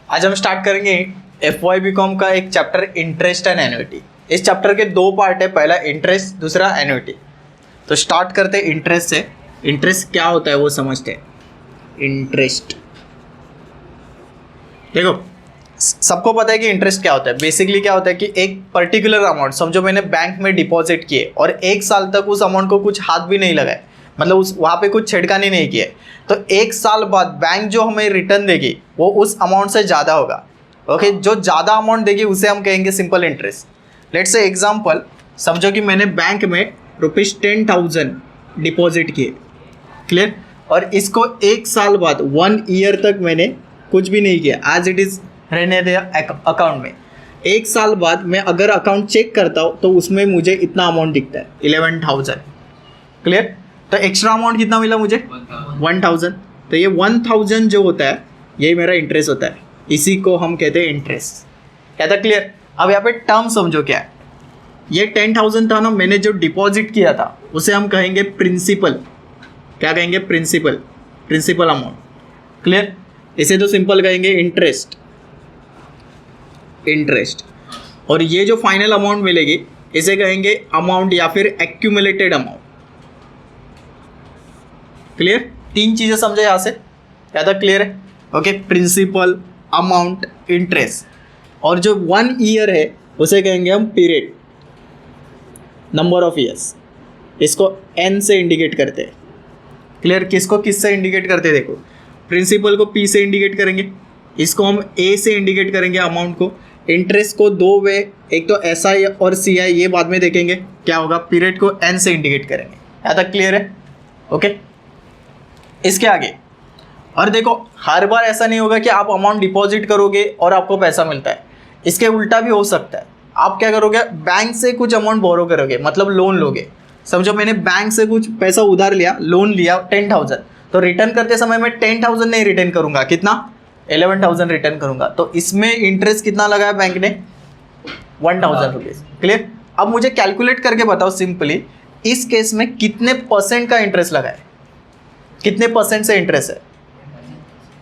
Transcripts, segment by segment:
आज हम स्टार्ट करेंगे FY BCom का एक चैप्टर इंटरेस्ट एंड एन्युटी। इस चैप्टर के दो पार्ट है, पहला इंटरेस्ट, दूसरा एन्युटी। तो स्टार्ट करते हैं इंटरेस्ट से। इंटरेस्ट क्या होता है वो समझते हैं। इंटरेस्ट देखो, सबको पता है कि इंटरेस्ट क्या होता है। बेसिकली क्या होता है कि एक पर्टिकुलर अमाउंट, समझो मैंने बैंक में डिपॉजिट किए और एक साल तक उस अमाउंट को कुछ हाथ भी नहीं लगाए, मतलब उस वहाँ पे कुछ छिड़कानी नहीं किए, तो एक साल बाद बैंक जो हमें रिटर्न देगी वो उस अमाउंट से ज़्यादा होगा। ओके, जो ज़्यादा अमाउंट देगी उसे हम कहेंगे simple interest. Let's say example, समझो कि मैंने बैंक में ₹10,000 डिपॉजिट किए, क्लियर, और इसको एक साल बाद 1 ईयर तक मैंने कुछ भी नहीं किया, एज इट इज़ रहने दिया अकाउंट में। एक साल बाद मैं अगर अकाउंट चेक करता हूँ तो उसमें मुझे इतना अमाउंट दिखता है 11,000, क्लियर। तो एक्स्ट्रा अमाउंट कितना मिला मुझे? 1,000। तो ये 1,000 जो होता है ये मेरा इंटरेस्ट होता है, इसी को हम कहते हैं इंटरेस्ट। क्या था क्लियर? अब यहाँ पे टर्म समझो क्या है। ये 10,000 था ना, मैंने जो डिपॉजिट किया था उसे हम कहेंगे प्रिंसिपल। क्या कहेंगे? Principal, principal amount, clear. इसे तो सिंपल कहेंगे इंटरेस्ट, इंटरेस्ट। और ये जो फाइनल अमाउंट मिलेगी इसे कहेंगे अमाउंट या फिर एक्यूमुलेटेड अमाउंट, क्लियर। 3 चीज़ें समझे यहाँ से, क्या था? क्लियर है? Okay, principal, amount, interest. और जो 1 ईयर है उसे कहेंगे हम पीरियड, नंबर ऑफ ईयर्स। इसको N से इंडिकेट करते हैं, क्लियर। किसको किस से इंडिकेट करते हैं? देखो, प्रिंसिपल को P से इंडिकेट करेंगे, इसको हम A से इंडिकेट करेंगे अमाउंट को। इंटरेस्ट को 2 वे, एक तो SI और CI, ये बाद में देखेंगे क्या होगा। पीरियड को N से इंडिकेट करेंगे। यहाँ तक क्लियर है? ओके, इसके आगे और देखो, हर बार ऐसा नहीं होगा कि आप अमाउंट डिपॉजिट करोगे और आपको पैसा मिलता है। इसके उल्टा भी हो सकता है। आप क्या करोगे? बैंक से कुछ अमाउंट बोरो करोगे, मतलब लोन लोगे। समझो मैंने बैंक से कुछ पैसा उधार लिया, लोन लिया 10,000, तो रिटर्न करते समय मैं 10,000 नहीं रिटर्न करूंगा, कितना? 11,000 रिटर्न करूंगा। तो इसमें इंटरेस्ट कितना लगाया बैंक ने? 1,000 रुपीज़, क्लियर। अब मुझे कैलकुलेट करके बताओ सिंपली, इस केस में कितने % का इंटरेस्ट लगा है? कितने % से इंटरेस्ट है?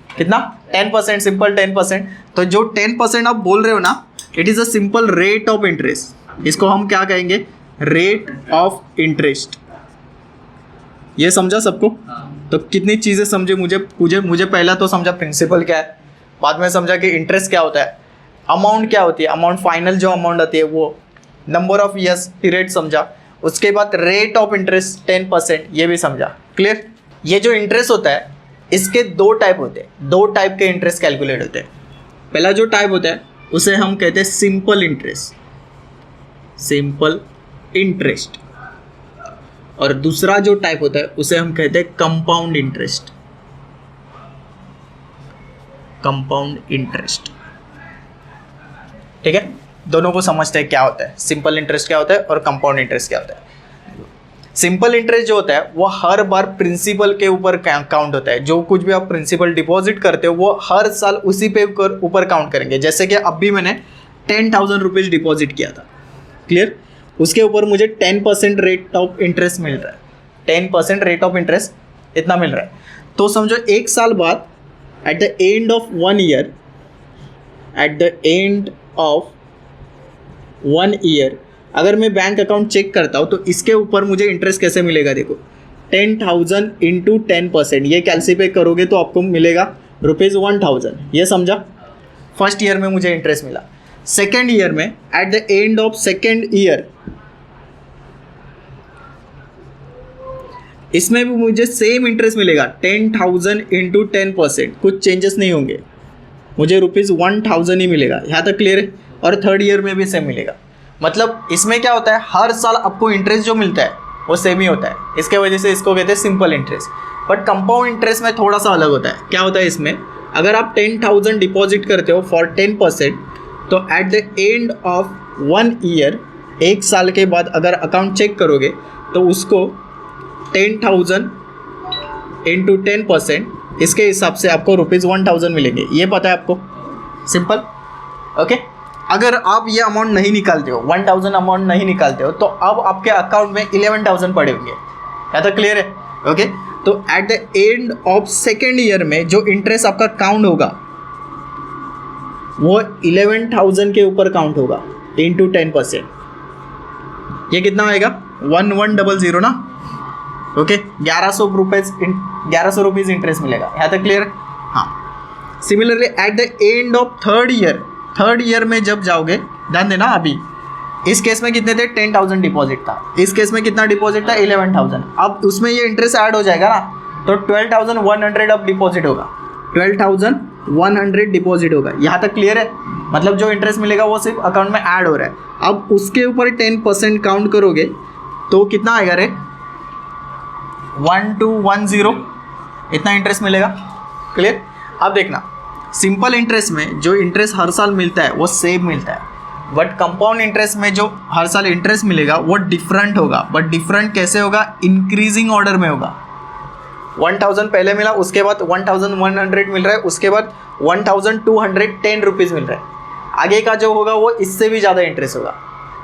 कितना? 10%, सिंपल 10%। तो जो 10% आप बोल रहे हो ना, it is a simple rate of interest. इसको हम क्या कहेंगे? Rate of interest. ये समझा सबको? तो कितनी चीज़ें समझे? मुझे पहला तो समझा प्रिंसिपल क्या है, बाद में समझा कि इंटरेस्ट क्या होता है, अमाउंट क्या होती है, अमाउंट फाइनल जो अमाउंट आती है वो, नंबर ऑफ ईयर्स, पीरियड समझा, उसके बाद रेट ऑफ इंटरेस्ट 10%, ये भी समझा, क्लियर। ये जो इंटरेस्ट होता है इसके 2 टाइप होते हैं, 2 टाइप के इंटरेस्ट कैलकुलेट होते हैं। पहला जो टाइप होता है उसे हम कहते हैं सिंपल इंटरेस्ट, सिंपल इंटरेस्ट। और दूसरा जो टाइप होता है उसे हम कहते हैं कंपाउंड इंटरेस्ट, कंपाउंड इंटरेस्ट। ठीक है, दोनों को समझते हैं क्या होता है, सिंपल इंटरेस्ट क्या होता है और कंपाउंड इंटरेस्ट क्या होता है। सिंपल इंटरेस्ट जो होता है वो हर बार प्रिंसिपल के ऊपर काउंट होता है। जो कुछ भी आप प्रिंसिपल डिपॉजिट करते हो वो हर साल उसी पे ऊपर काउंट करेंगे। जैसे कि अभी मैंने 10,000 रुपीज़ डिपॉजिट किया था, क्लियर। उसके ऊपर मुझे 10% रेट ऑफ इंटरेस्ट मिल रहा है, 10% रेट ऑफ इंटरेस्ट इतना मिल रहा है। तो समझो एक साल बाद, at the end of 1 year, at the end of 1 year अगर मैं बैंक अकाउंट चेक करता हूँ तो इसके ऊपर मुझे इंटरेस्ट कैसे मिलेगा? देखो, 10,000 इंटू 10%, ये कैलकुलेट करोगे तो आपको मिलेगा ₹1,000। ये समझा? फर्स्ट ईयर में मुझे इंटरेस्ट मिला। सेकेंड ईयर में, at the end of second year, इसमें भी मुझे सेम इंटरेस्ट मिलेगा, 10,000 इंटू 10%, कुछ चेंजेस नहीं होंगे, मुझे ₹1,000 ही मिलेगा। यहाँ तक क्लियर है? और थर्ड ईयर में भी सेम मिलेगा। मतलब इसमें क्या होता है, हर साल आपको इंटरेस्ट जो मिलता है वो सेम ही होता है। इसके वजह से इसको कहते हैं simple interest. But compound interest में थोड़ा सा अलग होता है। क्या होता है इसमें? अगर आप 10,000 डिपॉजिट करते हो फॉर 10%, तो at the end of 1 year, एक साल के बाद अगर अकाउंट चेक करोगे तो उसको 10,000 इंटू 10%, इसके हिसाब से आपको ₹1,000 मिलेंगे। ये पता है आपको? Simple, okay. अगर आप ये अमाउंट नहीं निकालते हो, 1,000 अमाउंट नहीं निकालते हो, तो अब आपके अकाउंट में 11,000 पड़े होंगे। क्या तो क्लियर है? ओके। तो at the end of second year में जो इंटरेस्ट आपका काउंट होगा, वो 11,000 के ऊपर काउंट होगा इंटू 10%। ये कितना आएगा 1100 ना। ओके 1100 रुपीज़ इंटरेस्ट मिलेगा। यहाँ तक क्लियर है? हाँ। Similarly at the end of third year में जब जाओगे, ध्यान देना, अभी इस केस में कितने थे 10,000 डिपॉजिट था, इस केस में कितना डिपॉजिट था 11,000। अब उसमें ये इंटरेस्ट ऐड हो जाएगा ना, तो 12,100 अब डिपॉजिट होगा, 12,100 डिपॉजिट होगा। यहाँ तक क्लियर है? मतलब जो इंटरेस्ट मिलेगा वो सिर्फ अकाउंट में ऐड हो रहा है। अब उसके ऊपर 10% काउंट करोगे तो कितना आएगा रे 1210, इतना इंटरेस्ट मिलेगा। क्लियर? अब देखना, सिंपल इंटरेस्ट में जो इंटरेस्ट हर साल मिलता है वो सेम मिलता है, बट कंपाउंड इंटरेस्ट में जो हर साल इंटरेस्ट मिलेगा वो डिफरेंट होगा। बट डिफरेंट कैसे होगा? इंक्रीजिंग ऑर्डर में होगा। 1,000 पहले मिला, उसके बाद 1,100 मिल रहा है, उसके बाद 1,210 रुपीज़ मिल रहा है। आगे का जो होगा वो इससे भी ज़्यादा इंटरेस्ट होगा।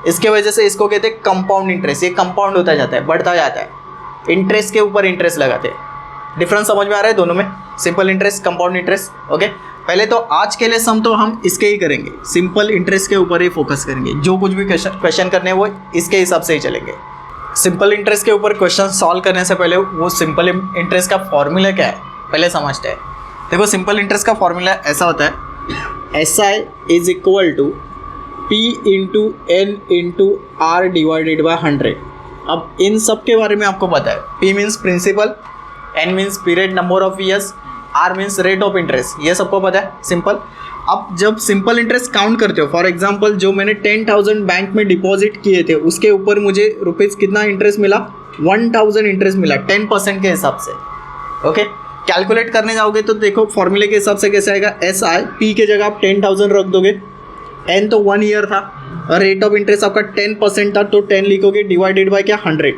इसके वजह से इसको कहते हैं कंपाउंड इंटरेस्ट। ये कंपाउंड होता जाता है, बढ़ता जाता है, इंटरेस्ट के ऊपर इंटरेस्ट लगाते हैं। डिफरेंस समझ में आ रहा है दोनों में? Simple interest, compound interest. Okay, पहले तो आज के लिए सम तो हम इसके ही करेंगे, सिंपल इंटरेस्ट के ऊपर ही फोकस करेंगे। जो कुछ भी क्वेश्चन करने हैं वो इसके हिसाब से ही चलेंगे। सिंपल इंटरेस्ट के ऊपर क्वेश्चन सॉल्व करने से पहले वो सिंपल इंटरेस्ट का फॉर्मूला क्या है पहले समझते हैं। देखो, सिंपल इंटरेस्ट का फॉर्मूला ऐसा होता है, SI is equal to P into N into R divided by 100। अब इन सब के बारे में आपको पता है। P means principal, N means period number of years, R means rate of interest, ये सबको पता है सिंपल। अब जब सिंपल इंटरेस्ट काउंट करते हो, फॉर एग्जांपल जो मैंने 10,000 बैंक में डिपॉजिट किए थे उसके ऊपर मुझे रुपीज़ कितना इंटरेस्ट मिला 1,000 इंटरेस्ट मिला 10% के हिसाब से। ओके, कैलकुलेट करने जाओगे तो देखो फॉर्मूले के हिसाब से कैसे आएगा। SI P के जगह आप 10,000 रख दोगे, N तो 1 ईयर था और रेट ऑफ इंटरेस्ट आपका 10% था तो 10 लिखोगे डिवाइडेड बाय क्या 100।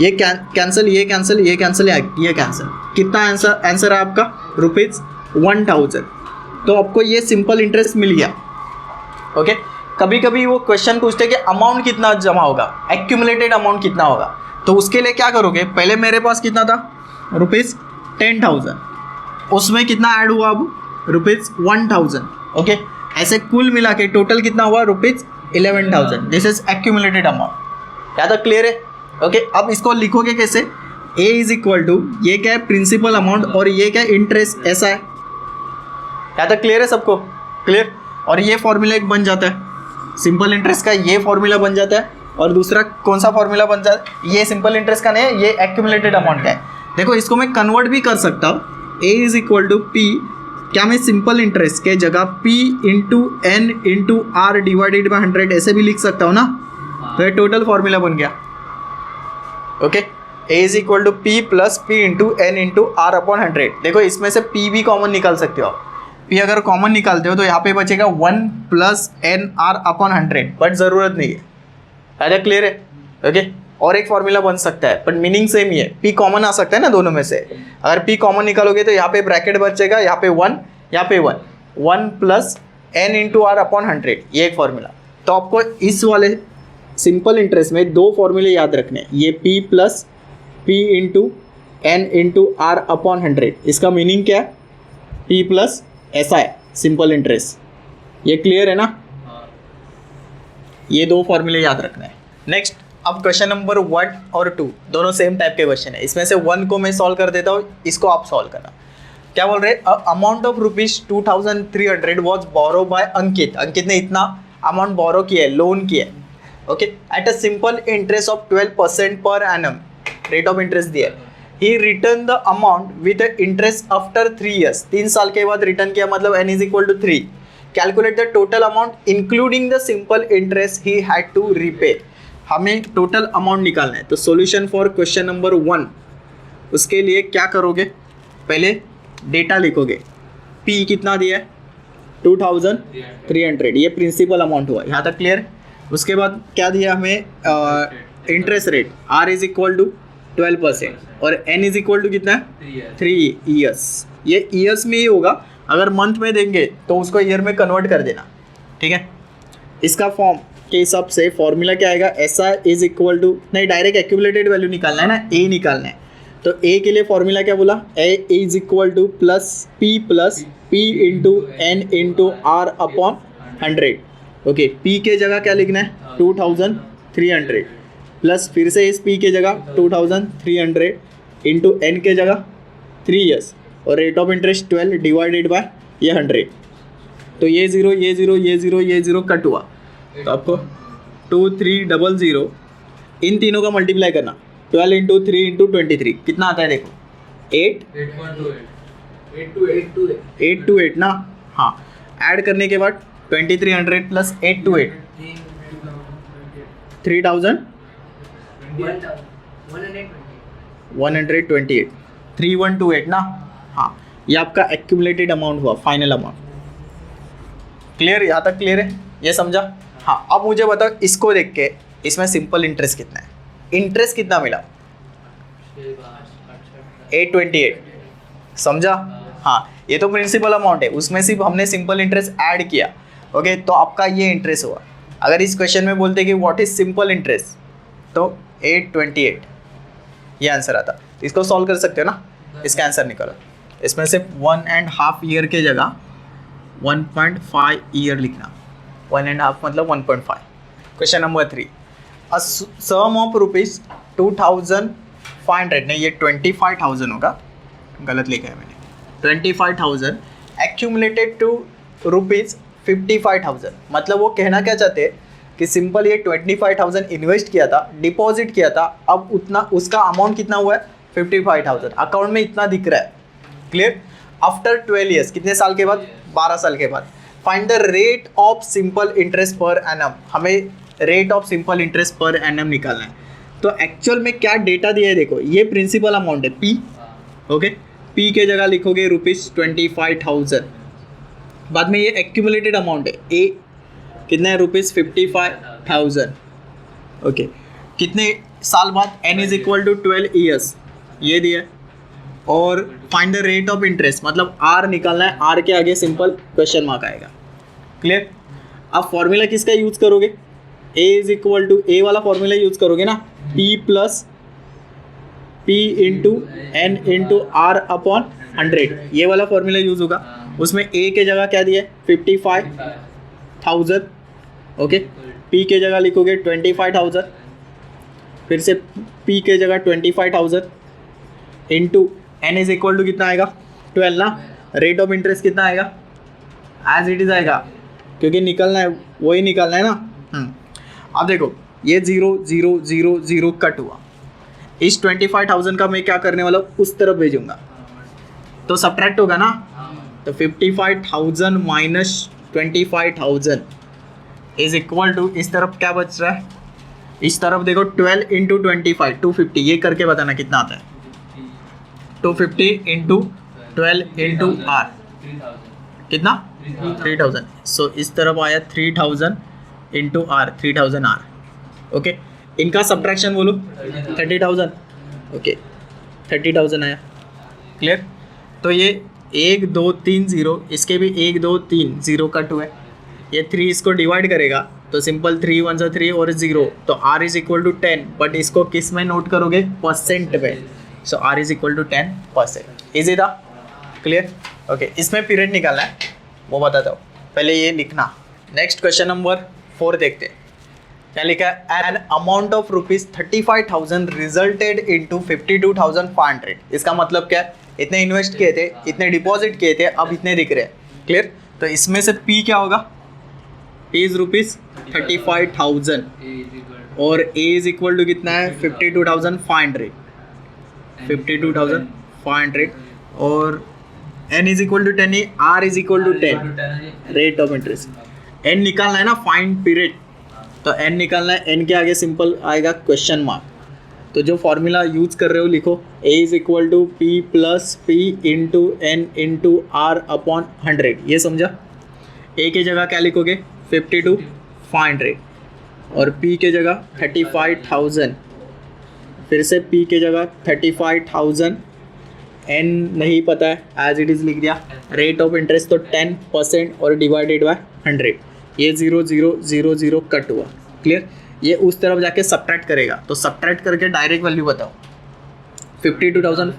ये कैंसिल, ये कैंसिल, ये कैंसिल, ये कैंसिल। कितना आंसर है आपका ₹1,000। तो आपको ये सिंपल इंटरेस्ट मिल गया। ओके, कभी कभी वो क्वेश्चन पूछते हैं कि अमाउंट कितना जमा होगा, एक्यूमुलेटेड अमाउंट कितना होगा। तो उसके लिए क्या करोगे, पहले मेरे पास कितना था ₹10,000, उसमें कितना ऐड हुआ अब ₹1,000। ओके, ऐसे कुल मिला के टोटल कितना हुआ ₹11,000। This is accumulated amount. क्या तक क्लियर है? ओके, अब इसको लिखोगे कैसे, A इज इक्वल टू, ये क्या है प्रिंसिपल अमाउंट और ये क्या इंटरेस्ट ऐसा है। क्या तक क्लियर है सबको? क्लियर? और ये फॉर्मूला एक बन जाता है सिंपल इंटरेस्ट का, ये फॉर्मूला बन जाता है। और दूसरा कौन सा फॉर्मूला बन जाता है, ये सिंपल इंटरेस्ट का नहीं है, ये एक्यूमुलेटेड अमाउंट का है। देखो, इसको मैं कन्वर्ट भी कर सकता हूँ, A is equal to P, क्या मैं सिंपल इंटरेस्ट के जगह P into N into R divided by 100 ऐसे भी लिख सकता हूँ ना। तो ये टोटल फॉर्मूला बन गया। Okay, A is equal to P plus P into N into R upon 100। देखो, इसमें से P भी कॉमन निकाल सकते हो आप। P अगर कॉमन निकालते हो तो यहाँ पे बचेगा 1 प्लस NR अपॉन 100, बट ज़रूरत नहीं है। ऐसा क्लियर है? ओके, और एक फॉर्मूला बन सकता है बट मीनिंग सेम ही है। P कॉमन आ सकता है ना दोनों में से। अगर P कॉमन निकालोगे तो यहाँ पे ब्रैकेट बचेगा, यहाँ पे 1, यहाँ पे 1 plus N into R upon 100, ये एक फॉर्मूला। तो आपको इस वाले सिंपल इंटरेस्ट में दो फॉर्मूले याद रखने हैं, ये P plus P into N into R upon 100। इसका मीनिंग क्या है, P plus SI simple interest. ये क्लियर है ना? ये दो फॉर्मूले याद रखना है। नेक्स्ट, अब क्वेश्चन नंबर 1 और 2 दोनों सेम टाइप के क्वेश्चन है। इसमें से 1 को मैं सॉल्व कर देता हूँ, इसको आप सॉल्व करना। क्या बोल रहे हैं, amount of ₹2,300 was borrow by Ankit. Ankit ने इतना अमाउंट बोरो किया है, लोन किया है। Okay, at a simple interest of 12% per annum, rate of interest दिया है। He return the amount with interest after 3 years, 3 साल के बाद रिटर्न किया, मतलब N is equal to 3। Calculate the total amount including the simple interest he had to repay. हमें total amount निकालना है। तो सॉल्यूशन फॉर क्वेश्चन नंबर 1, उसके लिए क्या करोगे, पहले डेटा लिखोगे। P कितना दिया है 2,300, ये प्रिंसिपल अमाउंट हुआ। यहाँ तक क्लियर? उसके बाद क्या दिया हमें, interest rate R is equal to 12% और N इज इक्वल टू कितना है 3 ईयर्स। ये ईयर्स में ही होगा, अगर मंथ में देंगे तो उसको ईयर में कन्वर्ट कर देना। ठीक है, इसका फॉर्म के हिसाब से फॉर्मूला क्या आएगा, SI इज इक्वल टू, नहीं डायरेक्ट एक्यूमुलेटेड वैल्यू निकालना है ना, A निकालना है। तो A के लिए फॉर्मूला क्या बोला, A is equal to plus P plus P into N into R upon 100. Okay, P के जगह क्या लिखना है 2300 प्लस फिर से इस P के जगह 2300 इंटू एन के जगह 3 years और rate of interest 12 divided by ये 100. तो ये ज़ीरो ये ज़ीरो ये ज़ीरो ये ज़ीरो कट हुआ, तो आपको 2300 इन तीनों का मल्टीप्लाई करना. 12 इंटू 3 इंटू 23 कितना आता है देखो 828 ना. हाँ, ऐड करने के बाद 2300 प्लस 828 3128 ना. हाँ, ये आपका एक्यूमुलेटेड अमाउंट हुआ, फाइनल अमाउंट. क्लियर, यहाँ तक क्लियर है, ये समझा. हाँ, अब मुझे बताओ इसको देख के इसमें सिंपल इंटरेस्ट कितना है, इंटरेस्ट कितना मिला 828. समझा. हाँ, ये तो प्रिंसिपल अमाउंट है, उसमें सिर्फ हमने सिंपल इंटरेस्ट ऐड किया. ओके, तो आपका ये इंटरेस्ट हुआ. अगर इस क्वेश्चन में बोलते कि व्हाट इज सिंपल इंटरेस्ट तो 828 ये आंसर आता. इसको सॉल्व कर सकते हो ना, इसका आंसर निकालो. इसमें से 1.5 ईयर के जगह 1.5 ईयर लिखना. 1.5 मतलब 1.5. Question number 3, a sum of rupees 2500 नहीं, ये 25,000 होगा, गलत लिखा है मैंने. 25,000 एक्यूमुलेटेड टू रुपीज़ 55,000. मतलब वो कहना क्या चाहते हैं कि सिंपल ये 25,000 इन्वेस्ट किया था, डिपॉजिट किया था, अब उतना उसका अमाउंट कितना हुआ है 55,000. अकाउंट में इतना दिख रहा है. क्लियर. आफ्टर 12 ईयर्स, कितने साल के बाद 12 साल के बाद, find the rate of simple interest per annum. हमें rate of simple interest per annum निकालना है. तो एक्चुअल में क्या डेटा दिया है देखो, ये प्रिंसिपल अमाउंट है P. ओके, P के जगह लिखोगे ₹25,000. बाद में ये एक्यूमुलेटेड अमाउंट है A, कितना है ₹55,000. ओके, कितने साल बाद, N is equal to 12 years ये दिया है. और find the rate of interest मतलब R निकालना है, R के आगे सिंपल क्वेश्चन मार्क आएगा. क्लियर. अब फॉर्मूला किसका यूज़ करोगे, A is equal to A वाला फॉर्मूला यूज़ करोगे ना, P plus P into N into R upon 100 ये वाला फॉर्मूला यूज़ होगा. उसमें A के जगह क्या दिया है 55,000. ओके, P के जगह लिखोगे 25,000, फिर से P के जगह 25,000 into N is equal to कितना आएगा 12 ना. रेट ऑफ इंटरेस्ट कितना आएगा एज इट इज़ आएगा, क्योंकि निकलना है वही निकलना है ना. अब देखो ये 0 0 0 0 कट हुआ. इस 25,000 का मैं क्या करने वाला हूँ, उस तरफ भेजूंगा तो सब्ट्रैक्ट होगा ना. तो 55,000 माइनस 25,000 इज इक्वल टू, इस तरफ क्या बच रहा है, इस तरफ देखो 12 इंटू 25 250. ये करके बताना कितना आता है 250 इंटू 12 इंटू आर कितना 3,000. सो इस तरफ आया 3,000 इंटू आर 3,000 आर. ओके, इनका सब्ट्रैक्शन बोलो 30,000. ओके, 30,000 आया. क्लियर. तो ये 1 2 3 0, इसके भी 1 2 3 0 कट हुए. ये 3 इसको डिवाइड करेगा तो सिंपल 3 1 से 3 और 0, तो R is equal to 10. But इसको किस में नोट करोगे, परसेंट में. So R is equal to 10%. Easy था. क्लियर. ओके, इसमें पीरियड निकालना है, वो बताता हूँ, पहले ये लिखना. नेक्स्ट क्वेश्चन नंबर 4 देखते हैं. क्या लिखा है, an amount of ₹35,000 resulted into 52,500. इसका मतलब क्या है, इतने इन्वेस्ट किए थे, इतने डिपॉजिट किए थे, अब इतने दिख रहे हैं. क्लियर. तो इसमें से P क्या होगा, P इज ₹35,000 और A इज इक्वल टू कितना है 52,500 और N इज इक्वल टू 10 ही, R is equal to 10 rate of interest. N निकालना है ना, फाइंड पीरियड. तो N निकालना है, N के आगे सिंपल आएगा क्वेश्चन मार्क. तो जो फॉर्मूला यूज कर रहे हो लिखो, A is equal to P plus P into N into R upon 100. ये समझा. A के जगह क्या लिखोगे 52,500 और P के जगह 35,000, फिर से P के जगह 35,000, N नहीं पता है एज इट इज़ लिख दिया. रेट ऑफ इंटरेस्ट तो 10% और डिवाइडेड बाय 100. ये 0 0 0 0 कट हुआ. क्लियर. ये उस तरफ जाके सब्ट्रैक्ट करेगा, तो सब्ट्रैक्ट करके डायरेक्ट वैल्यू बताओ. 52,000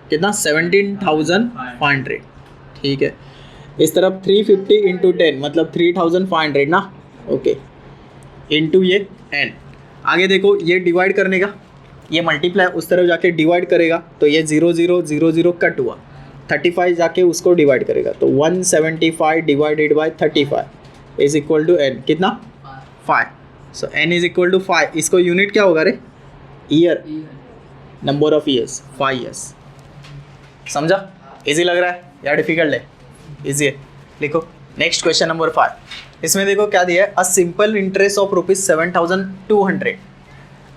कितना 17,500. ठीक है. इस तरफ 350 इंटू 10 मतलब 3500 ना, ओके, इंटू ये n। आगे देखो ये डिवाइड करने का, ये मल्टीप्लाई उस तरफ जाके डिवाइड करेगा तो ये 0 0 0 0 कट हुआ, 35 जाके उसको डिवाइड करेगा तो 175 divided by 35 is equal to n, कितना 5। So n is equal to 5। इसको यूनिट क्या होगा रे, year, number of years 5 years. समझा, इजी लग रहा है या डिफिकल्ट है? इजी है, लिखो। Next question number 5। इसमें देखो क्या दिया है, अ सिंपल इंटरेस्ट ऑफ ₹7,200।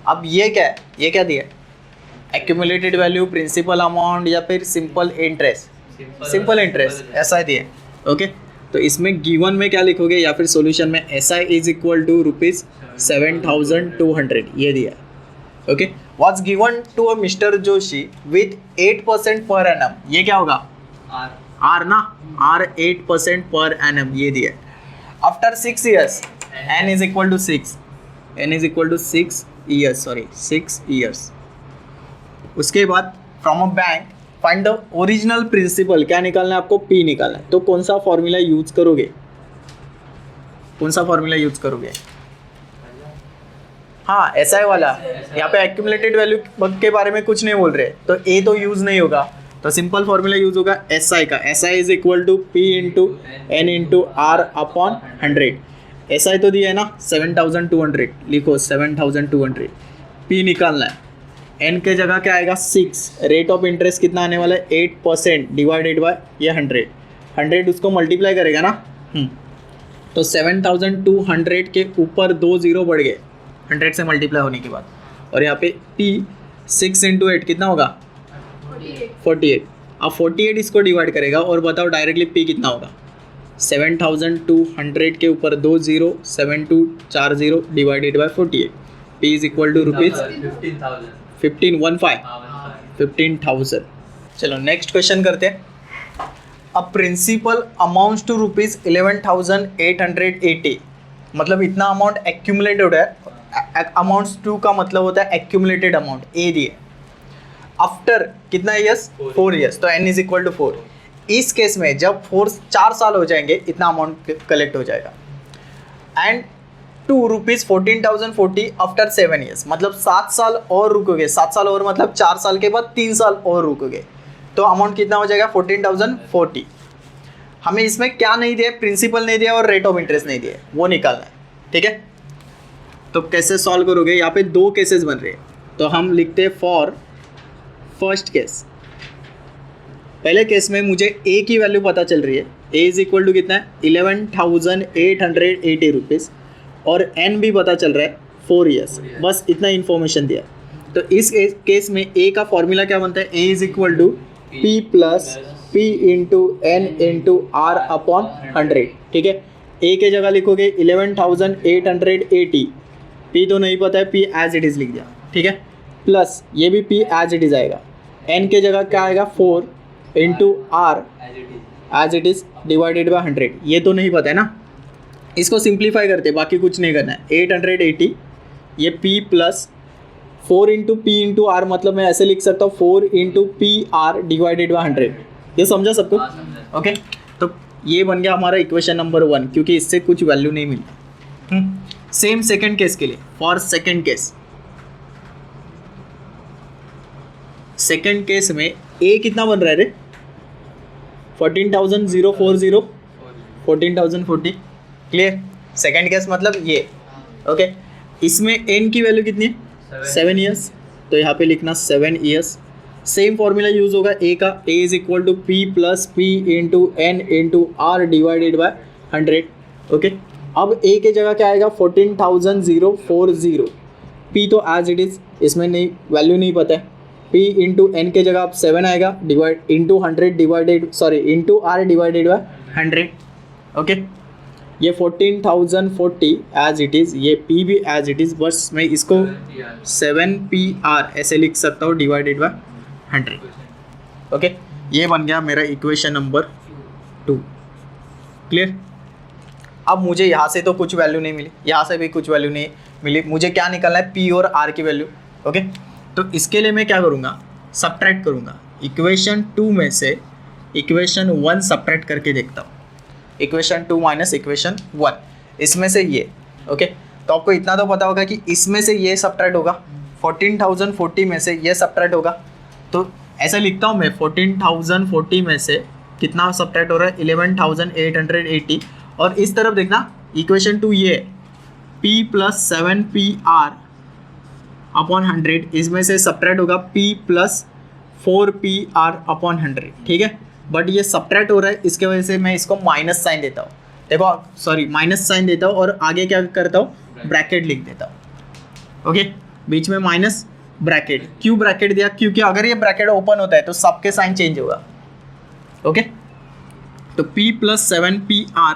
अब ये क्या है, ये क्या दिया है, एक्यूमुलेटेड वैल्यू, प्रिंसिपल अमाउंट या फिर सिंपल इंटरेस्ट? सिंपल इंटरेस्ट ऐसा ही दिया है, ओके। तो इसमें गिवन में क्या लिखोगे या फिर सॉल्यूशन में SI इज इक्वल टू ₹7,200 ये दिया है, okay. What's given to a mister Joshi with 8% per annum, ये क्या होगा, R ना, R 8% पर एनम ये दिया है। After 6 years n is equal to 6, n is equal to 6 years, sorry 6 years. उसके बाद from a bank find the original principal, क्या निकालना है आपको, P निकालना है। तो कौन सा फॉर्मूला यूज करोगे, कौन सा फॉर्मूला यूज करोगे? हाँ SI वाला, यहाँ पे एक्यूमुलेटेड वैल्यू के बारे में कुछ नहीं बोल रहे, तो A तो यूज नहीं होगा, तो सिंपल फॉर्मूला यूज होगा SI का। SI is equal to P into N into R upon 100। SI तो दिया है ना 7,200, लिखो 7,200। P निकालना है, N के जगह क्या आएगा 6, रेट ऑफ इंटरेस्ट कितना आने वाला है 8% डिवाइडेड बाय ये 100 उसको मल्टीप्लाई करेगा ना, तो 7,200 के ऊपर 2 0 बढ़ गए 100 से मल्टीप्लाई होने के बाद, और यहाँ पे P 6 इंटू 8 कितना होगा 48। अब 48 इसको डिवाइड करेगा और बताओ डायरेक्टली P कितना होगा, 7,200 के ऊपर 2 0, 7240 divided by 48, P is equal to ₹15,000। चलो नेक्स्ट क्वेश्चन करते हैं। अ प्रिंसिपल अमाउंट्स टू ₹11,880, मतलब इतना अमाउंट एक्यूमुलेटेड है। अमाउंट्स टू का मतलब होता है एक्यूमुलेटेड अमाउंट, ए दिए। आफ्टर कितना ईयर्स 4 ईयर्स, तो n इज इक्वल टू 4। इस केस में जब 4 साल हो जाएंगे इतना अमाउंट कलेक्ट हो जाएगा। एंड टू ₹14,040 आफ्टर 7 ईयर्स, मतलब 7 साल और रुकोगे, 7 साल और मतलब 4 साल के बाद 3 साल और रुकोगे, तो अमाउंट कितना हो जाएगा 14,040। हमें इसमें क्या नहीं दिया, प्रिंसिपल नहीं दिया और रेट ऑफ इंटरेस्ट नहीं दिया, वो निकालना है, ठीक है। तो कैसे सॉल्व करोगे, यहाँ पे 2 केसेस बन रहे हैं, तो हम लिखते हैं फॉर फर्स्ट केस। पहले केस में मुझे ए की वैल्यू पता चल रही है, ए इज इक्वल टू कितना है 11,880 रुपीज़, और एन भी पता चल रहा है 4 ईयर्स, बस इतना इन्फॉर्मेशन दिया। तो इस केस में ए का फॉर्मूला क्या बनता है, A is equal to P plus P into N into R upon 100, ठीक है। ए के जगह लिखोगे 11,880, P तो नहीं पता है, P एज इट इज़ लिख दिया, ठीक है, प्लस ये भी P एज इट इज़ आएगा। N के जगह क्या आएगा 4 into R as it is divided by 100, ये तो नहीं पता है ना। इसको सिंप्लीफाई करते, बाकी कुछ नहीं करना है। 880 ये P plus 4 into P into R, मतलब मैं ऐसे लिख सकता हूँ 4 इंटू PR डिवाइडेड बाय 100। ये समझा सबको, ओके। तो ये बन गया हमारा इक्वेशन नंबर 1, क्योंकि इससे कुछ वैल्यू नहीं मिलता। सेम सेकंड केस के लिए, for second case, second case में ए कितना बन रहा है रे 14,040, 14,040, क्लियर। सेकंड केस मतलब ये, ओके। इसमें एन की वैल्यू कितनी है 7 ईयर्स, तो यहाँ पे लिखना 7 ईयर्स। सेम फॉर्मूला यूज होगा ए का, A is equal to P plus P into N into R divided by 100, okay. अब ए के जगह क्या आएगा 14,040, P तो एज इट इज़, इसमें नहीं वैल्यू नहीं पता है। P इंटू N के जगह अब 7 आएगा, divide into 100 divided, sorry into R divided by 100, okay. ये 14,040 एज इट इज़, ये P भी एज इट इज़, बस मैं इसको 7PR ऐसे लिख सकता हूँ डिवाइडेड बाय 100, ओके। ये बन गया मेरा इक्वेशन नंबर 2, क्लियर। अब मुझे यहाँ से तो कुछ वैल्यू नहीं मिली, यहाँ से भी कुछ वैल्यू नहीं मिली, मुझे क्या निकालना है P और R की वैल्यू, ओके। तो इसके लिए मैं क्या करूँगा, सब्ट्रैक्ट करूँगा। इक्वेशन 2 में से इक्वेशन 1 सब्ट्रैक्ट करके देखता हूँ, इक्वेशन 2 माइनस इक्वेशन 1, इसमें से ये। ओके, तो आपको इतना तो पता होगा कि इसमें से ये सब्ट्रैक्ट होगा, 14,040 में से ये सब्ट्रैक्ट होगा। तो ऐसा लिखता हूँ मैं, 14,040 में से कितना सब्ट्रैक्ट हो रहा है, 11,880। और इस तरफ देखना, इक्वेशन 2 ये P प्लस 7PR अपॉन 100, इसमें से सब्ट्रैक्ट होगा P प्लस 4PR अपॉन 100, ठीक है। बट ये सब्ट्रैक्ट हो रहा है, इसके वजह से मैं इसको माइनस साइन देता हूँ। देखो सॉरी, माइनस साइन देता हूँ और आगे क्या करता हूँ, ब्रैकेट लिख देता हूँ। ओके, बीच में माइनस ब्रैकेट। क्यों ब्रैकेट दिया, क्योंकि अगर ये ब्रैकेट ओपन होता है तो सबके साइन चेंज होगा। ओके, तो P plus 7PR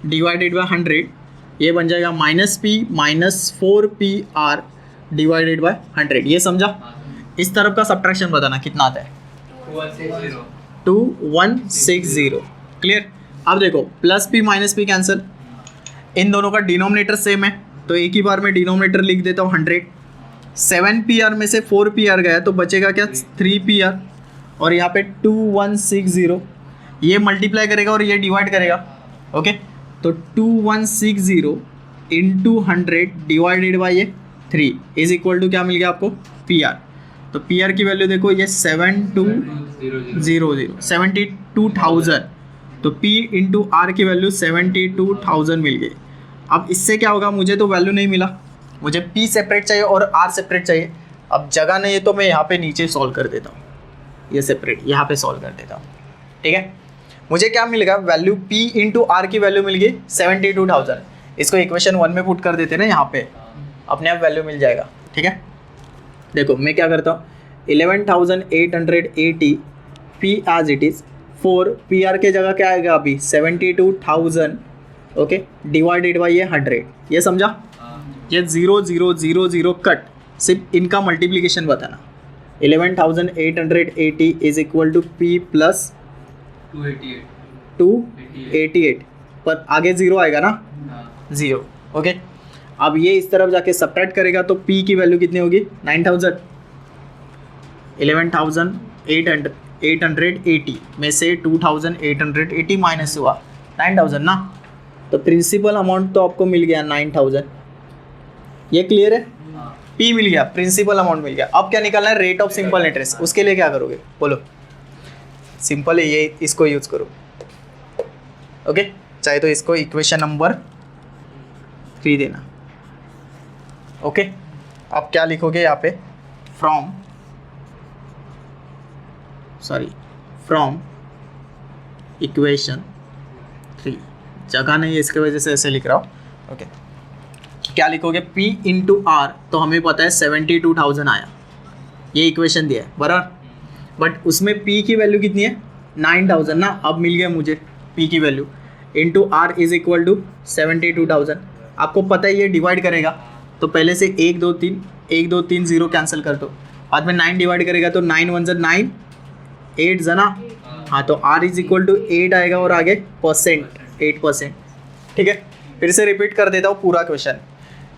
divided by 100, ये बन जाएगा minus P minus 4PR divided by 100। ये समझा? इस तरफ का सब्ट्रैक्शन बताना कितना आता है, 2160। क्लियर? अब देखो, plus P minus P cancel, इन दोनों का डिनोमिनेटर सेम है, तो एक ही बार में डिनोमिनेटर लिख देता हूँ 100। 7PR में से 4PR गया तो बचेगा क्या, 3PR, और यहाँ पे 2160, ये मल्टीप्लाई करेगा और ये डिवाइड करेगा। ओके, तो 2160 इंटू 100 डिवाइडेड बाई ये 3 इज इक्वल टू क्या मिल गया आपको, PR। तो PR की वैल्यू देखो, ये 72,000, तो P इंटू R की वैल्यू 72,000 मिल गई। अब इससे क्या होगा, मुझे तो वैल्यू नहीं मिला, मुझे P सेपरेट चाहिए और R सेपरेट चाहिए। अब जगह नहीं है तो मैं यहाँ पे नीचे सॉल्व कर देता हूँ, ये सेपरेट यहाँ पे सॉल्व कर देता हूँ, ठीक है। मुझे क्या मिलेगा, वैल्यू P इंटू R की वैल्यू मिल गई 72,000। इसको इक्वेशन 1 में पुट कर देते ना, यहाँ पे अपने आप वैल्यू मिल जाएगा, ठीक है। देखो मैं क्या करता हूँ, 11,880 P as it is, 4 PR के जगह क्या आएगा अभी 72,000, ओके, डिवाइडेड बाई ये 100। ये समझा? ये 0 0 0 0 कट, सिर्फ इनका मल्टीप्लिकेशन बताना। 11,880 is equal to P plus 288, पर आगे 0 आएगा ना, 0। ओके, अब ये इस तरफ जाके सब्ट्रैक्ट करेगा तो P की वैल्यू कितनी होगी, 9,000। 11,880 में से 2,880 माइनस हुआ 9,000 ना, तो प्रिंसिपल अमाउंट तो आपको मिल गया 9,000। ये क्लियर है? P मिल गया, प्रिंसिपल अमाउंट मिल गया। अब क्या निकालना है, रेट ऑफ सिंपल इंटरेस्ट। उसके लिए क्या करोगे बोलो, सिंपल है ये, इसको यूज करो। ओके, चाहे तो इसको इक्वेशन नंबर 3 देना। ओके, अब क्या लिखोगे यहाँ पे, फ्रॉम इक्वेशन 3, जगह नहीं है इसके वजह से ऐसे लिख रहा हूँ। ओके, क्या लिखोगे, P इंटू R, तो हमें पता है 72,000 आया, ये इक्वेशन दिया है बराबर। बट उसमें P की वैल्यू कितनी है, 9,000 ना। अब मिल गया मुझे P की value, into R is equal to 72,000। आपको पता है ये डिवाइड करेगा, तो पहले से 1 2 3 0 कैंसिल कर दो, बाद में 9 डिवाइड करेगा तो 9 1 ज़ा 9, 8 ज़ा, हाँ, तो R इज इक्वल टू 8 आएगा और आगे परसेंट 8%, ठीक है। फिर से रिपीट कर देता हूँ पूरा क्वेश्चन।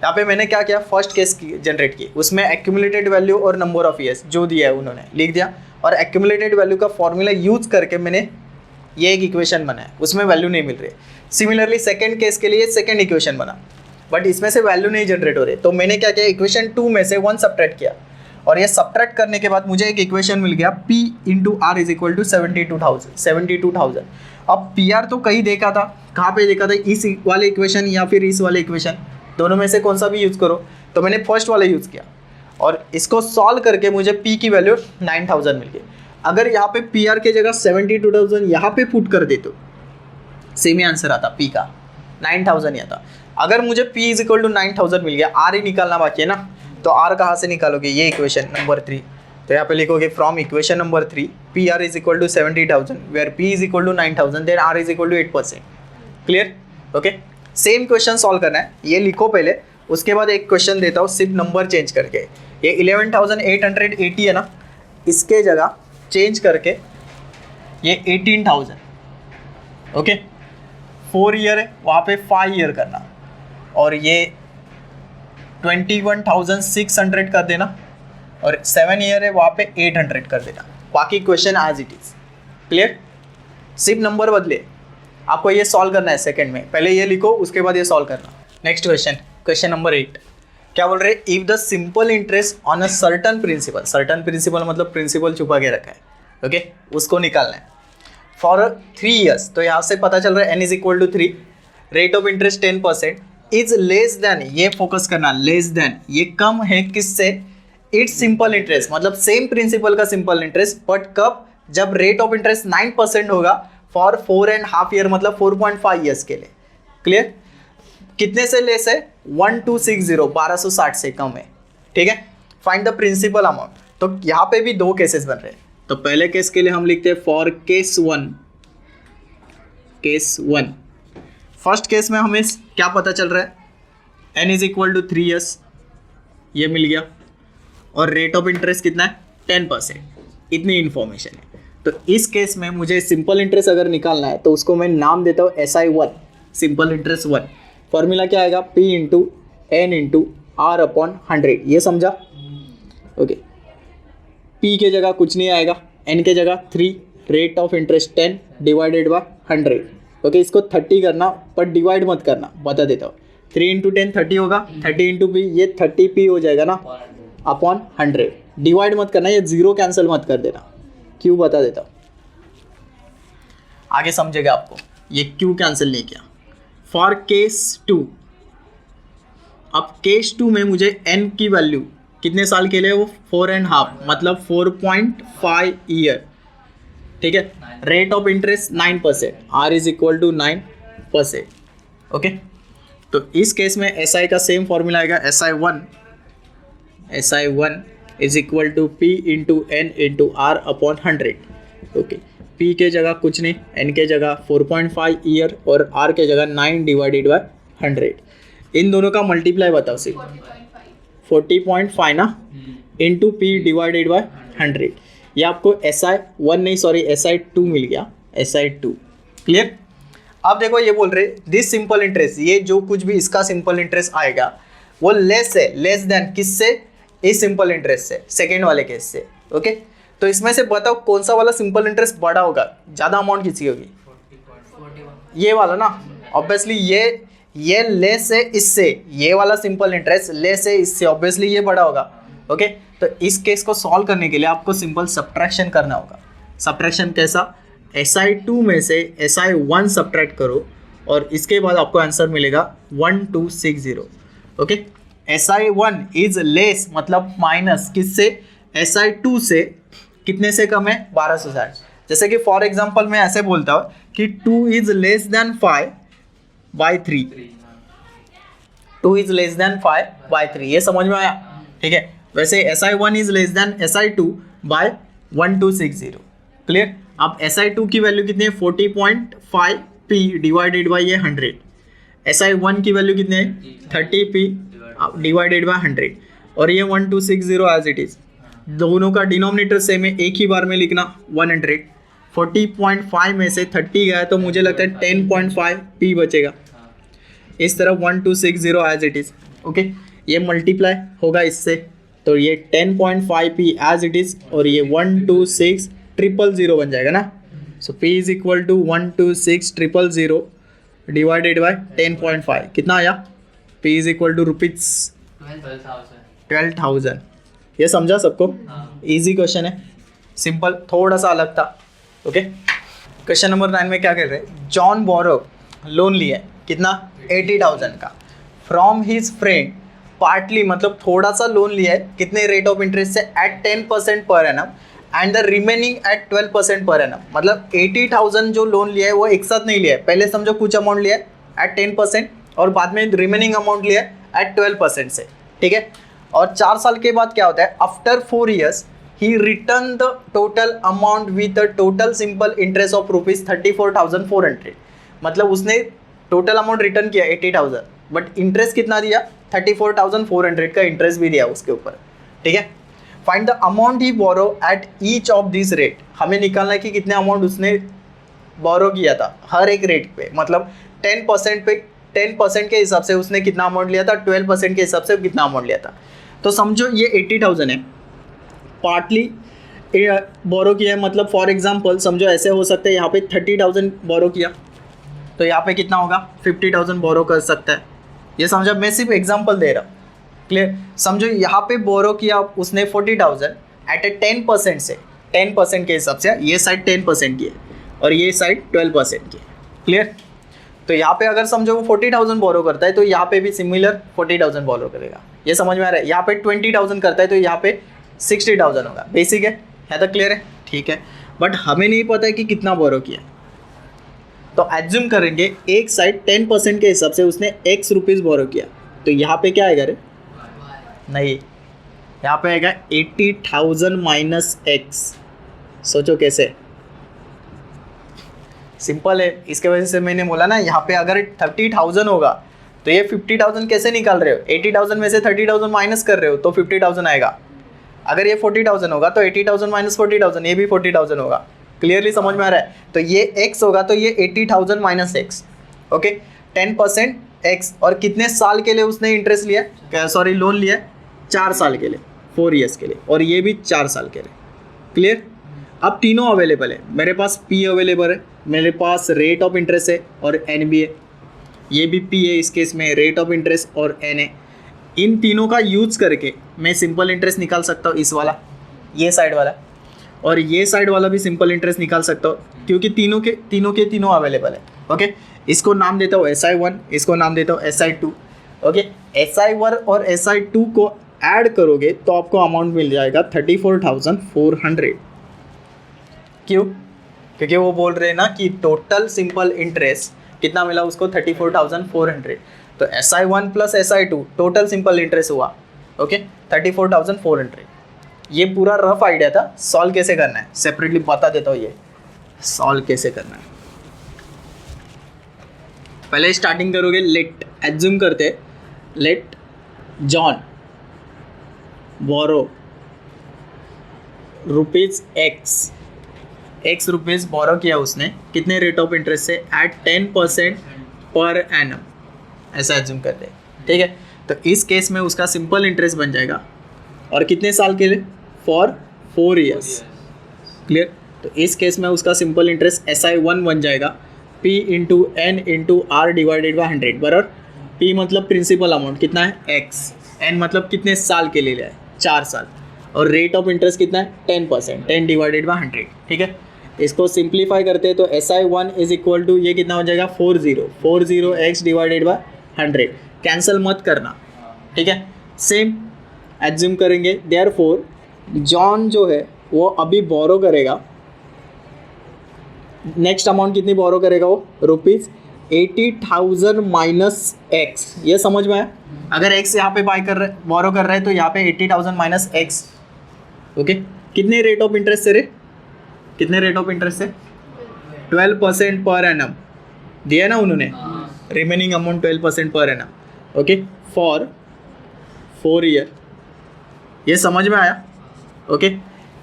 यहाँ पे मैंने क्या किया, फर्स्ट केस जनरेट की, उसमें एक्यूमुलेटेड वैल्यू और नंबर ऑफ ईयर्स जो दिया है उन्होंने लिख दिया, और एक्यूमुलेटेड वैल्यू का फॉर्मूला यूज करके मैंने ये एक इक्वेशन बनाया, उसमें वैल्यू नहीं मिल रही। सिमिलरली सेकंड केस के लिए सेकंड इक्वेशन बना, बट इसमें से वैल्यू नहीं जनरेट हो रही, तो मैंने क्या किया, इक्वेशन 2 में से 1 सब्ट्रैक्ट किया, और ये सब्ट्रैक्ट करने के बाद मुझे एक इक्वेशन मिल गया, P into R is equal to 72,000। अब PR तो कहीं देखा था, कहाँ पे देखा था, इस वाले इक्वेशन या फिर इस वाले इक्वेशन, दोनों में से कौन सा भी यूज़ करो, तो मैंने फर्स्ट वाला यूज़ किया, और इसको सॉल्व करके मुझे P की वैल्यू 9,000 मिल गई। अगर यहाँ पे PR के जगह 72,000 यहाँ पे पुट कर दे तो सेम ही आंसर आता, P का 9,000 ही आता। अगर मुझे P इज इक्वल टू 9,000 मिल गया, R ही निकालना बाकी है ना, तो R कहाँ से निकालोगे, ये इक्वेशन नंबर 3, तो यहाँ पे लिखोगे from equation number 3 PR is equal to 70,000 where P is equal to 9,000 then R is equal to 8%। Clear? Okay, same question solve करना है, ये लिखो पहले, उसके बाद एक क्वेश्चन देता हूँ सिर्फ नंबर चेंज करके। ये 11,880 है ना, इसके जगह चेंज करके ये 18,000, ओके, 4 ईयर है, वहाँ पे 5 ईयर करना, और ये 21,600 कर देना, और 7 ईयर है, वहाँ पे 800 कर देना। बाकी question as it is. Clear? सिर्फ नंबर बदले, आपको ये सॉल्व करना है सेकंड में, पहले ये लिखो उसके बाद ये सॉल्व करना। नेक्स्ट क्वेश्चन नंबर 8 क्या बोल रहे हैं, if the simple interest on a certain principal मतलब प्रिंसिपल छुपा के रखा है, ओके उसको निकालना है फॉर 3 years। तो यहाँ से पता चल रहा है n = 3, rate of interest 10%, is less then, ये फोकस करना, लेस देन ये कम है किससे, इट्स सिंपल इंटरेस्ट मतलब सेम प्रिंसिपल का सिंपल इंटरेस्ट, बट कब, जब रेट ऑफ इंटरेस्ट 9% होगा फॉर 4.5 year मतलब 4.5 years के लिए। क्लियर, कितने से लेस है, 1260 से कम है, ठीक है। फाइंड द प्रिंसिपल अमाउंट, तो यहाँ पे भी 2 केसेस बन रहे हैं। तो पहले केस के लिए हम लिखते हैं फॉर केस 1। फर्स्ट केस में हमें क्या पता चल रहा है, n = 3 years, ये मिल गया, और रेट ऑफ इंटरेस्ट कितना है 10%, इतनी इंफॉर्मेशन है। तो इस केस में मुझे सिंपल इंटरेस्ट अगर निकालना है तो उसको मैं नाम देता हूँ SI1, सिंपल इंटरेस्ट 1। फॉर्मूला क्या आएगा, P × N × R/100, ये समझा, ओके। P के जगह कुछ नहीं आएगा, N के जगह 3, rate of interest 10 divided by 100, okay. इसको 30 करना पर डिवाइड मत करना, बता देता हूँ। 3 × 10 30 होगा, 30 × P ये 30P हो जाएगा ना अपॉन 100, डिवाइड मत करना, ये 0 कैंसिल मत कर देना, क्यों बता देता हूँ, आगे समझेगा आपको, ये क्यों कैंसिल नहीं किया। फॉर केस 2, अब केस 2 में मुझे n की वैल्यू कितने साल के लिए, वो 4.5 मतलब 4.5 ईयर, ठीक है। Rate of interest 9%, R = 9%, okay. तो इस केस में SI का सेम फॉर्मूला आएगा, SI1 = P × N × R/100, okay. P के जगह कुछ नहीं, N के जगह 4.5 ईयर और R के जगह 9 डिवाइडेड बाय 100। इन दोनों का मल्टीप्लाई बताओ, सिर्फ 40.5 ना, इंटू P डिवाइडेड बाय 100। ये आपको SI1 नहीं सॉरी SI2 मिल गया, SI2। क्लियर, अब देखो ये बोल रहे दिस सिंपल इंटरेस्ट, ये जो कुछ भी इसका सिंपल इंटरेस्ट आएगा वो लेस है, लेस देन किससे, इस सिंपल इंटरेस्ट से, सेकेंड वाले केस से, ओके। तो इसमें से बताओ कौन सा वाला सिंपल इंटरेस्ट बड़ा होगा, ज़्यादा अमाउंट किसकी होगी, ये वाला ना, ऑब्वियसली ये लेस है इससे, ये वाला सिंपल इंटरेस्ट लेस है इससे, ऑब्वियसली ये बड़ा होगा, ओके। तो इस केस को सॉल्व करने के लिए आपको सिंपल सब्ट्रैक्शन करना होगा। सब्ट्रैक्शन कैसा, SI2 में से SI1 सब्ट्रैक्ट करो और इसके बाद आपको आंसर मिलेगा 1260, ओके। SI1 इज लेस मतलब माइनस किससे, SI2 से, कितने से कम है, 1260। जैसे कि फॉर एग्जांपल मैं ऐसे बोलता हूँ कि 2 is less than 5/3, 2 is less than 5/3, ये समझ में आया, ठीक है। वैसे SI1 is less than SI2 by 1260, क्लियर। अब SI2 की वैल्यू कितनी है, 40.5 P डिवाइडेड बाय ये 100, SI1 की वैल्यू कितनी है, 30P डिवाइडेड बाय 100, और ये 1260 एज इट इज, दोनों का डिनोमिनेटर सेम है, एक ही बार में लिखना 100। 40.5 में से 30 गया तो मुझे लगता है 10.5 P बचेगा, इस तरह 1260 एज इट इज, ओके। ये मल्टीप्लाई होगा इससे, तो ये 10.5 P एज इट इज, और ये 126000 बन जाएगा ना। So P is equal to 126000 divided by 10.5, कितना आया, P इज इक्वल टू ₹12,000। ये समझा सबको, इजी क्वेश्चन है, सिंपल, थोड़ा सा अलग था, ओके। क्वेश्चन नंबर 9 में क्या कर रहे हैं, जॉन बोरो लोन लिया कितना, 80,000 का, फ्रॉम हिज फ्रेंड पार्टली मतलब थोड़ा सा लोन लिया है, कितने रेट ऑफ इंटरेस्ट से, at 10% per annum, and the remaining at 12% per annum. मतलब 80,000 जो लोन लिया है वो एक साथ नहीं लिया है, पहले समझो कुछ अमाउंट लिया है एट 10% और बाद में रिमेनिंग अमाउंट लिया है एट 12% से, ठीक है। और 4 साल के बाद क्या होता है, after 4 years he return the total amount with the total simple interest of ₹34,400। मतलब उसने टोटल अमाउंट रिटर्न किया 80,000, बट इंटरेस्ट कितना दिया, 34,400 का इंटरेस्ट भी दिया उसके ऊपर, ठीक है। Find the amount he borrow at each of this rate, हमें निकालना है कि कितने अमाउंट उसने बोरो किया था हर एक रेट पे, मतलब 10% पे 10% के हिसाब से उसने कितना अमाउंट लिया था, 12% के हिसाब से कितना अमाउंट लिया था। तो समझो ये 80,000 है, पार्टली बोरो किया है, मतलब फॉर एग्जांपल समझो ऐसे हो सकता है यहाँ पे 30,000 बोरो किया, तो यहाँ पे कितना होगा 50,000 बोरो कर सकता है। ये समझा, मैं सिर्फ एग्जांपल दे रहा हूँ। क्लियर, समझो यहाँ पे बोरो किया उसने 40,000 एट ए 10% से, 10% के हिसाब से ये साइड 10% की है और ये साइड 12% की है। क्लियर, तो यहाँ पे अगर समझो वो 40,000 बोरो करता है तो यहाँ पे भी सिमिलर 40,000 बोरो करेगा। ये समझ में आ रहा है। यहाँ पे 20,000 करता है तो यहाँ पे 60,000 होगा। बेसिक है तो क्लियर है, ठीक है। बट हमें नहीं पता है कि कितना बोरो किया, तो एज्यूम करेंगे एक साइड 10% के हिसाब से उसने x रुपीज़ बोरो किया, तो यहाँ पे क्या आएगा रे? नहीं, यहाँ पे आएगा 80,000 माइनस x। सोचो कैसे, सिंपल है। इसके वजह से मैंने बोला ना, यहाँ पे अगर 30,000 होगा तो ये 50,000 कैसे निकाल रहे हो? 80,000 में से 30,000 माइनस कर रहे हो तो 50,000 आएगा। अगर ये 40,000 होगा तो 80,000 माइनस 40,000, ये भी 40,000 होगा। क्लियरली समझ में आ रहा है? तो ये x होगा तो ये 80,000 माइनस x। Okay, 10% x। और कितने साल के लिए उसने इंटरेस्ट लिया, सॉरी लोन लिया? 4 साल के लिए, 4 ईयर्स के लिए, और ये भी 4 साल के लिए। क्लियर, अब तीनों अवेलेबल है। मेरे पास P अवेलेबल है, मेरे पास रेट ऑफ इंटरेस्ट है और N भी है। ये भी P है इस केस में, रेट ऑफ इंटरेस्ट और N है। इन तीनों का यूज़ करके मैं सिंपल इंटरेस्ट निकाल सकता हूँ, इस वाला, ये साइड वाला, और ये साइड वाला भी सिंपल इंटरेस्ट निकाल सकता हूँ, क्योंकि तीनों अवेलेबल है। ओके, इसको नाम देता हूँ SI1, इसको नाम देता हूँ SI2। ओके, SI1 और SI2 को ऐड करोगे तो आपको अमाउंट मिल जाएगा 34,400। क्यों? क्योंकि वो बोल रहे हैं ना कि टोटल सिंपल इंटरेस्ट कितना मिला उसको, 34,400। तो SI1 plus SI2 total simple interest हुआ, ओके, 34,400। ये पूरा रफ आइडिया था। सॉल्व कैसे करना है सेपरेटली बता देता हूँ। ये सॉल्व कैसे करना है, पहले स्टार्टिंग करोगे, लेट एज्यूम करते, let John borrow rupees x rupees borrow किया उसने, कितने रेट ऑफ इंटरेस्ट से? एट 10% पर एनम, ऐसा एज्यूम करते हैं। ठीक है, तो इस केस में उसका सिंपल इंटरेस्ट बन जाएगा, और कितने साल के लिए? For 4 years. क्लियर, तो इस केस में उसका सिंपल इंटरेस्ट SI1 बन जाएगा P into N into R divided by 100, बराबर। P मतलब प्रिंसिपल अमाउंट कितना है x, N मतलब कितने साल के लिए लिया है, 4 साल, और रेट ऑफ इंटरेस्ट कितना है 10%, 10 डिवाइडेड बाई 100। ठीक है, इसको सिंप्लीफाई करते हैं तो SI1 इज इक्वल टू ये कितना हो जाएगा 40 x डिवाइडेड बाई 100। कैंसिल मत करना, ठीक है। सेम एज्यूम करेंगे, देयरफॉर जॉन जो है वो अभी बोरो करेगा, नेक्स्ट अमाउंट कितनी बोरो करेगा वो? Rupees 80,000 minus x। ये समझ में आया? अगर x यहाँ पे बोरो कर रहा है तो यहाँ पे 80,000 माइनस x। ओके, कितने रेट ऑफ इंटरेस्ट से रे? कितने रेट ऑफ इंटरेस्ट से? 12% पर एनम दिया ना उन्होंने, remaining amount 12% per annum. Okay, for 4 year. ये समझ में आया? ओके,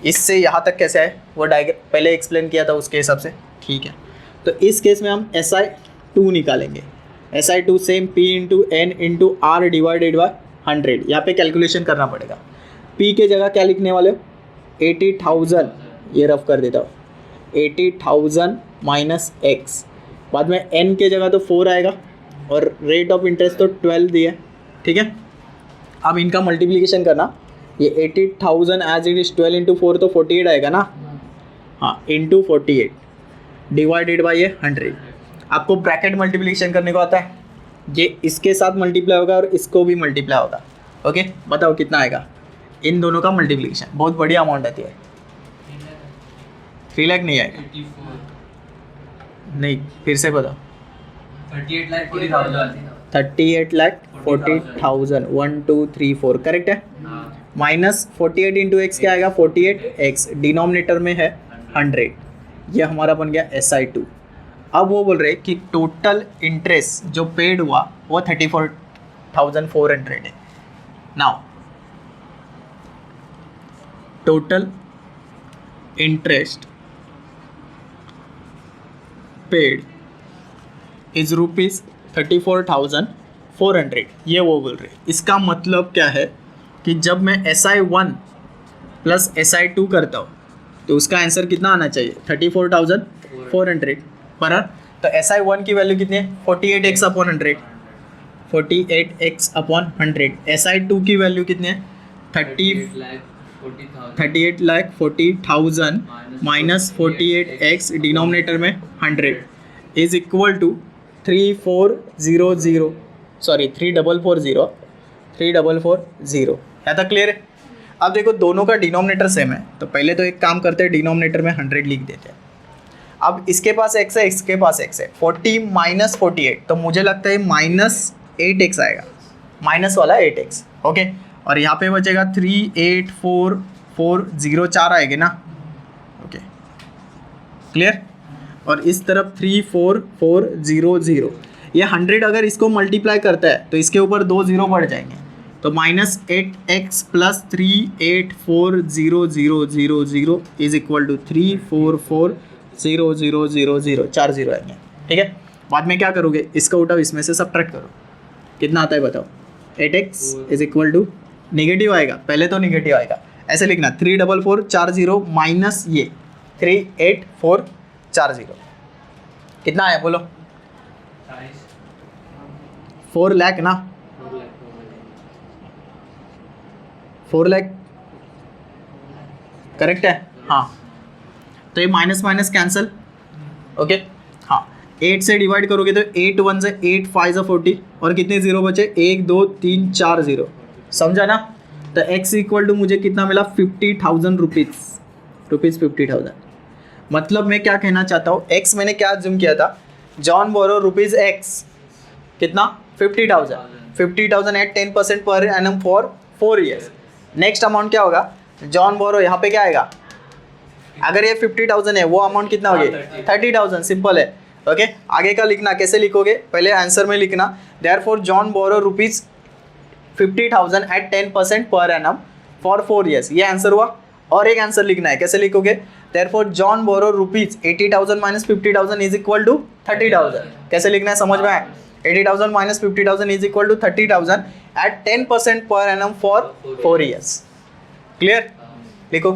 इससे यहाँ तक कैसे आए वो डायग्राम पहले एक्सप्लेन किया था उसके हिसाब से। ठीक है, तो इस केस में हम SI2 निकालेंगे। SI2 same P into N into R divided by 100। यहाँ पे कैलकुलेशन करना पड़ेगा। P के जगह क्या लिखने वाले हो? 80,000, ये रफ कर देता हूँ, 80,000 माइनस x। बाद में N के जगह तो 4 आएगा, और रेट ऑफ इंटरेस्ट तो 12 दिया है। ठीक है, अब इनका मल्टीप्लिकेशन करना, ये 80,000 एज इट इज 12 इंटू 4 तो 48 आएगा ना, हाँ, इंटू 48 डिवाइडेड बाई ये 100। आपको ब्रैकेट मल्टीप्लिकेशन करने को आता है? ये इसके साथ मल्टीप्लाई होगा और इसको भी मल्टीप्लाई होगा। ओके, बताओ कितना आएगा इन दोनों का मल्टीप्लिकेशन? बहुत बड़ी अमाउंट आती है। 3 लाख नहीं आएगा, नहीं, फिर से बताओ। 38,40,000 1 2 3 4 करेक्ट है। माइनस 48 इंटू एक्स क्या आएगा? 48x, डिनोमिनेटर में है 100। ये हमारा बन गया SI2। अब वो बोल रहे कि टोटल इंटरेस्ट जो पेड हुआ वो 34,400 है। Now total interest paid is rupees 34,400। ये वो बोल रहे। इसका मतलब क्या है कि जब मैं SI1 प्लस SI2 करता हूँ तो उसका आंसर कितना आना चाहिए? 34,400 पर तो SI1 की वैल्यू कितनी है 48x upon 100, 48x upon 100। SI2 की वैल्यू कितनी है 38,40,000 माइनस 48x डिनोमिनेटर में 100 इज इक्वल टू 3400 सॉरी 3440 है तो क्लियर है। अब देखो दोनों का डिनोमिनेटर सेम है, तो पहले तो एक काम करते हैं, डिनोमिनेटर में 100 लिख देते हैं। अब इसके पास x है, इसके पास x है, 40 माइनस 48, तो मुझे लगता है माइनस 8x आएगा, माइनस वाला 8x। ओके, और यहाँ पे बचेगा 38440 आएगी ना। Okay clear. और इस तरफ 34400, ये 100 अगर इसको मल्टीप्लाई करता है तो इसके ऊपर 2 0 बढ़ जाएंगे, तो minus 8x plus 3840000 is equal to 3440000, 4 0 आएंगे। ठीक है, बाद में क्या करोगे, इसका उठाओ, इसमें से सब्ट्रैक्ट करो, कितना आता है बताओ। 8x is equal to negative आएगा, पहले तो निगेटिव आएगा, ऐसे लिखना 34440 माइनस ये 38440, कितना आया बोलो 4 लाख ना, 4 लाख करेक्ट है। हाँ, तो ये माइनस माइनस कैंसिल। ओके हाँ, 8 से डिवाइड करोगे तो 8 1 से 8 5 से 40, और कितने जीरो बचे 1 2 3 4 0, समझा ना। तो x इक्वल टू मुझे कितना मिला 50,000 रुपीज़ 50,000। मतलब मैं क्या कहना चाहता हूँ, x मैंने क्या अज्यूम किया था, जॉन बोरो रुपीज़ x कितना 50,000 at 10% per annum for 4 years. Next amount क्या होगा, जॉन बोरो यहाँ पे क्या आएगा, अगर ये 50,000 है वो अमाउंट कितना हो गया 30,000, सिंपल है। ओके आगे का लिखना कैसे लिखोगे, पहले आंसर में लिखना therefore John borrow rupees 50,000 at 10% per annum for 4 years, ये आंसर हुआ। और एक आंसर लिखना है, कैसे लिखोगे, therefore John borrow rupees 80,000 minus 50,000 is equal to 30,000, कैसे लिखना है समझ में आए। 80,000 minus 50,000 is equal to 30,000 at 10% per annum for 4 years. Clear, लिखो।